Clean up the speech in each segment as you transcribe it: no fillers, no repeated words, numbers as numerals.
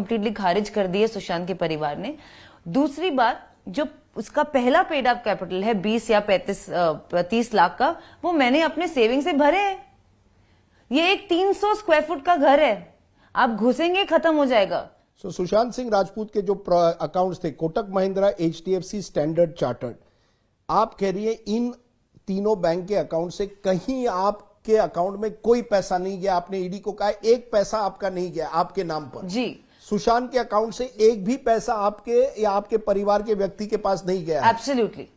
Completely खारिज कर दी है सुशांत के परिवार ने। दूसरी बात, जो उसका पहला पेड अप कैपिटल है 20 या 30 लाख का, वो मैंने अपने सेविंग से भरे हैं। ये एक 300 स्क्वायर फुट का घर है, आप घुसेंगे खत्म हो जाएगा। सुशांत सिंह राजपूत के जो अकाउंट्स थे, Kotak Mahindra, HDFC, standard chartered, आप कह रही है इन तीनों बैंक के अकाउंट से कहीं आपके अकाउंट में कोई पैसा नहीं गया। आपने ईडी को कहा एक पैसा आपका नहीं गया आपके नाम पर। जी। सुशांत के अकाउंट से एक भी पैसा आपके या आपके परिवार के व्यक्ति के पास नहीं गया? Absolutely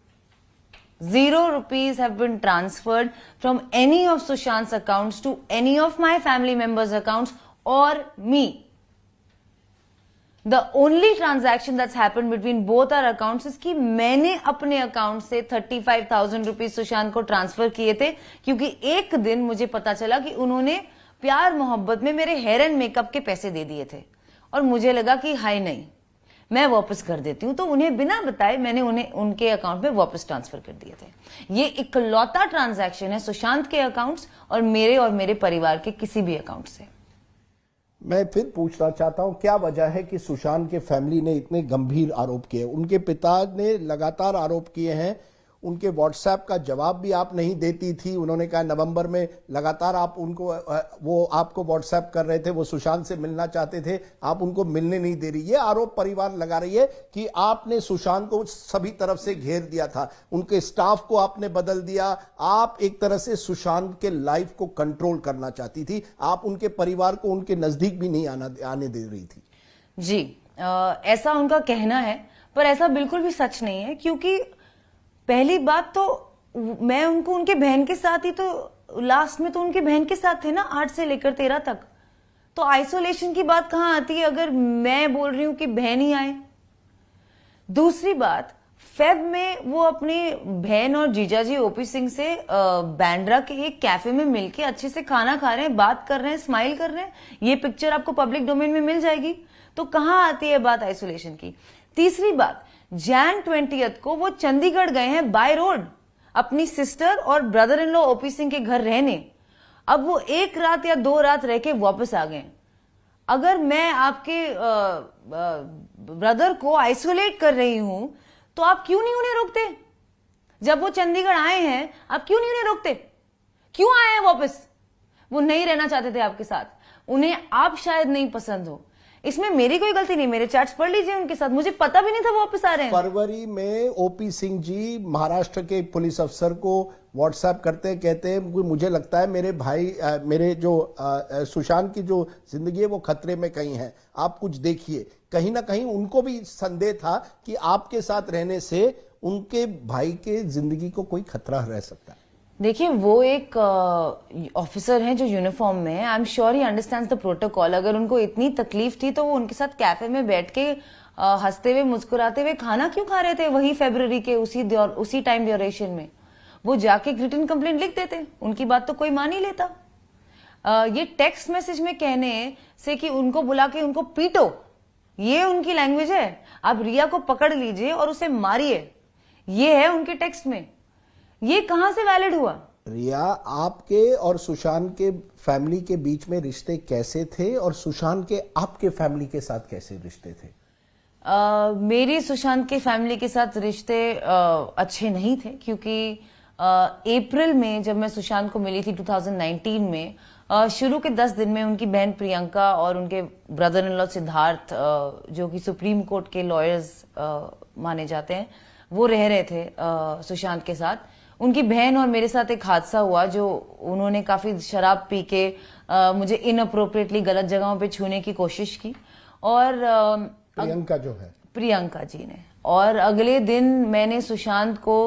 0 rupees have been transferred from any of Sushant's accounts to any of my family members' accounts or me. The only transaction that's happened between both our accounts is कि मैंने अपने अकाउंट से 35,000 रुपीज सुशांत को transfer किए थे, क्योंकि एक दिन मुझे पता चला कि उन्होंने प्यार मोहब्बत में मेरे हेयर एंड मेकअप के पैसे दे दिए थे, और मुझे लगा कि हाय नहीं, मैं वापस कर देती हूं, तो उन्हें बिना बताए मैंने उन्हें उनके अकाउंट में वापस ट्रांसफर कर दिए थे। ये इकलौता ट्रांजैक्शन है सुशांत के अकाउंट्स और मेरे परिवार के किसी भी अकाउंट से। मैं फिर पूछना चाहता हूं, क्या वजह है कि सुशांत के फैमिली ने इतने गंभीर आरोप किए? उनके पिता ने लगातार आरोप किए हैं, उनके व्हाट्सएप का जवाब भी आप नहीं देती थी। उन्होंने कहा नवंबर में लगातार आप उनको वो आपको व्हाट्सएप कर रहे थे, वो सुशांत से मिलना चाहते थे, आप उनको मिलने नहीं दे रही। ये आरोप परिवार लगा रही है कि आपने सुशांत को सभी तरफ से घेर दिया था, उनके स्टाफ को आपने बदल दिया, आप एक तरह से सुशांत के लाइफ को कंट्रोल करना चाहती थी, आप उनके परिवार को उनके नजदीक भी नहीं आने दे रही थी। जी, ऐसा उनका कहना है, पर ऐसा बिल्कुल भी सच नहीं है। क्योंकि पहली बात तो मैं उनको उनके बहन के साथ ही, तो लास्ट में तो उनके बहन के साथ थे ना 8 से लेकर 13 तक, तो आइसोलेशन की बात कहां आती है अगर मैं बोल रही हूं कि बहन ही आए। दूसरी बात, फेब में वो अपनी बहन और जीजाजी ओपी सिंह से बैंड्रा के एक कैफे में मिलके अच्छे से खाना खा रहे हैं, बात कर रहे हैं, स्माइल कर रहे हैं। ये पिक्चर आपको पब्लिक डोमेन में मिल जाएगी, तो कहां आती है बात आइसोलेशन की। तीसरी बात, Jan 20 को वो चंडीगढ़ गए हैं बाय रोड अपनी सिस्टर और brother in law OP Singh के घर रहने। अब वो 1 रात या 2 रात रह के वापस आ गए। अगर मैं आपके ब्रदर को आइसोलेट कर रही हूं, तो आप क्यों नहीं उन्हें रोकते? जब वो चंडीगढ़ आए हैं, आप क्यों नहीं उन्हें रोकते? क्यों आए हैं वापस? वो नहीं रहना चाहते थे आपके साथ, उन्हें आप शायद नहीं पसंद हो। इसमें मेरी कोई गलती नहीं, मेरे चैट्स पढ़ लीजिए उनके साथ, मुझे पता भी नहीं था वो वापस आ रहे हैं। फरवरी में ओपी सिंह जी महाराष्ट्र के पुलिस अफसर को व्हाट्सएप करते हैं, कहते हैं मुझे लगता है मेरे भाई मेरे जो सुशांत की जो जिंदगी है वो खतरे में कहीं है, आप कुछ देखिए। कहीं ना कहीं उनको भी संदेह था कि आपके साथ रहने से उनके भाई के जिंदगी को कोई खतरा रह सकता है। देखिए, वो एक ऑफिसर हैं जो यूनिफॉर्म में है। I am sure he understands the protocol. अगर उनको इतनी तकलीफ थी तो वो उनके साथ कैफे में बैठ के हंसते हुए मुस्कुराते हुए खाना क्यों खा रहे थे वही फरवरी के उसी टाइम ड्यूरेशन में? वो जाके रिटन कंप्लेंट लिख देते, उनकी बात तो कोई मान ही लेता। ये टेक्स्ट मैसेज में कहने से कि उनको बुला के उनको पीटो, ये उनकी लैंग्वेज है। आप रिया को पकड़ लीजिए और उसे मारिए, ये है उनके टेक्स्ट में। ये कहां से वैलिड हुआ? रिया, आपके और सुशांत के फैमिली के बीच में रिश्ते कैसे थे और सुशांत के आपके फैमिली के साथ कैसे रिश्ते थे? मेरी सुशांत के फैमिली के साथ रिश्ते अच्छे नहीं थे, क्योंकि अप्रैल में जब मैं सुशांत को मिली थी 2019 में, शुरू के 10 दिन में उनकी बहन प्रियंका और उनके ब्रदर इन लॉ सिद्धार्थ, जो कि सुप्रीम कोर्ट के लॉयर्स माने जाते हैं, वो रह रहे थे सुशांत के साथ। उनकी बहन और मेरे साथ एक हादसा हुआ, जो उन्होंने काफी शराब पी के मुझे इनअप्रोप्रिएटली गलत जगहों पे छूने की कोशिश की, और प्रियंका जो है, प्रियंका जी ने। और अगले दिन मैंने सुशांत को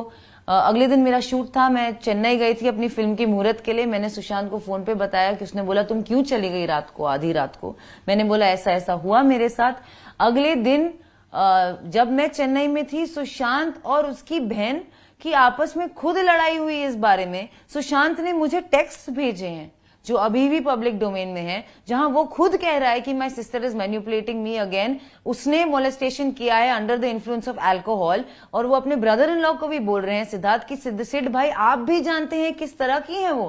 अगले दिन मेरा शूट था, मैं चेन्नई गई थी अपनी फिल्म की मुहूर्त के लिए। मैंने सुशांत को फोन पे बताया कि उसने बोला तुम क्यों चली गई रात को, आधी रात को? मैंने बोला ऐसा ऐसा हुआ मेरे साथ। अगले दिन जब मैं चेन्नई में थी, सुशांत और उसकी बहन की आपस में खुद लड़ाई हुई इस बारे में। सुशांत ने मुझे टेक्स्ट भेजे हैं जो अभी भी पब्लिक डोमेन में है, जहां वो खुद कह रहा है कि my sister is manipulating me again. उसने मोलेस्टेशन किया है under the influence of alcohol, और वो अपने ब्रदर इन लॉ को भी बोल रहे हैं सिद्धार्थ की सिद्ध भाई आप भी जानते हैं किस तरह की है वो।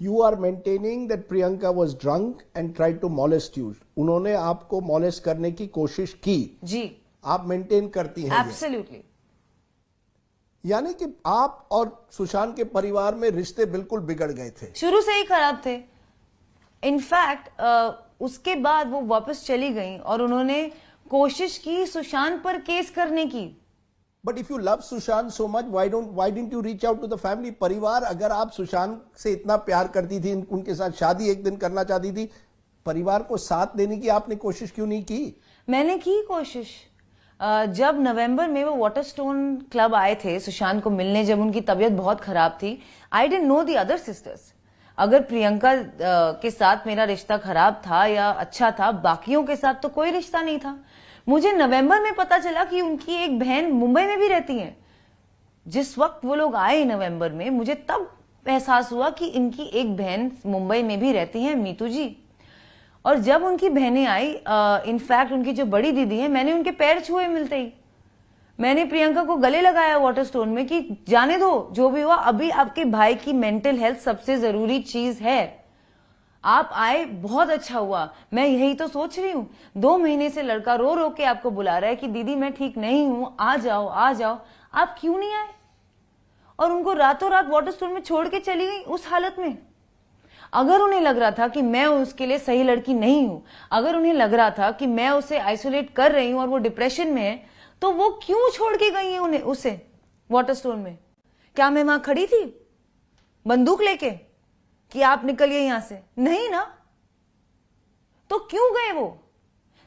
You are maintaining that Priyanka was drunk and tried to molest you. उन्होंने आपको मॉलेस्ट करने की कोशिश की, जी, आप मेंटेन करती हैं ये। एब्सोल्युटली। यानी कि आप और सुशांत के परिवार में रिश्ते बिल्कुल बिगड़ गए थे। शुरू से ही खराब थे। इनफैक्ट उसके बाद वो वापस चली गई और उन्होंने कोशिश की सुशांत पर केस करने की। But if you love Sushant so much, why didn't you reach out to the family? परिवार, अगर आप सुशांत से इतना प्यार करती थी, उनके साथ शादी एक दिन करना चाहती थी, परिवार को साथ देने की आपने कोशिश क्यों नहीं की? मैंने की कोशिश। जब नवंबर में वो वाटरस्टोन क्लब आए थे सुशांत को मिलने, जब उनकी तबीयत बहुत खराब थी, I didn't know the other sisters. अगर प्रियंका के साथ मेरा रिश्ता खराब था या अच्छा था, बाकियों के साथ तो कोई रिश्ता नहीं था। मुझे नवंबर में पता चला कि उनकी एक बहन मुंबई में भी रहती है। जिस वक्त वो लोग आए नवंबर में, मुझे तब एहसास हुआ कि इनकी एक बहन मुंबई में भी रहती है, मीतू जी। और जब उनकी बहनें आई, इनफैक्ट उनकी जो बड़ी दीदी है, मैंने उनके पैर छुए मिलते ही। मैंने प्रियंका को गले लगाया वाटरस्टोन में कि जाने दो, जो भी हुआ, अभी आपके भाई की मेंटल हेल्थ सबसे जरूरी चीज है। आप आए, बहुत अच्छा हुआ। मैं यही तो सोच रही हूँ। 2 महीने से लड़का रो रो के आपको बुला रहा है कि दीदी मैं ठीक नहीं हूं, आ जाओ आ जाओ। आप क्यों नहीं आए? और उनको रातों रात वाटरस्टोन में छोड़ के चली गई उस हालत में। अगर उन्हें लग रहा था कि मैं उसके लिए सही लड़की नहीं हूं, अगर उन्हें लग रहा था कि मैं उसे आइसोलेट कर रही हूं और वो डिप्रेशन में है, तो वो क्यों छोड़ के गई है उसे वाटरस्टोन में? क्या मैं वहां खड़ी थी बंदूक लेके कि आप निकलिए यहां से? नहीं ना। तो क्यों गए वो?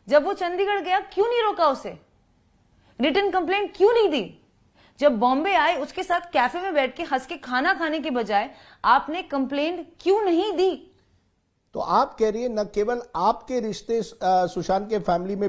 जब वो चंडीगढ़ गया, क्यों नहीं रोका उसे? रिटन कंप्लेंट क्यों नहीं दी? जब बॉम्बे आए, उसके साथ कैफे में बैठ के हंस के खाना खाने के बजाय आपने कंप्लेंट क्यों नहीं दी? तो आप कह रही है न केवल आपके रिश्ते सुशांत के फैमिली में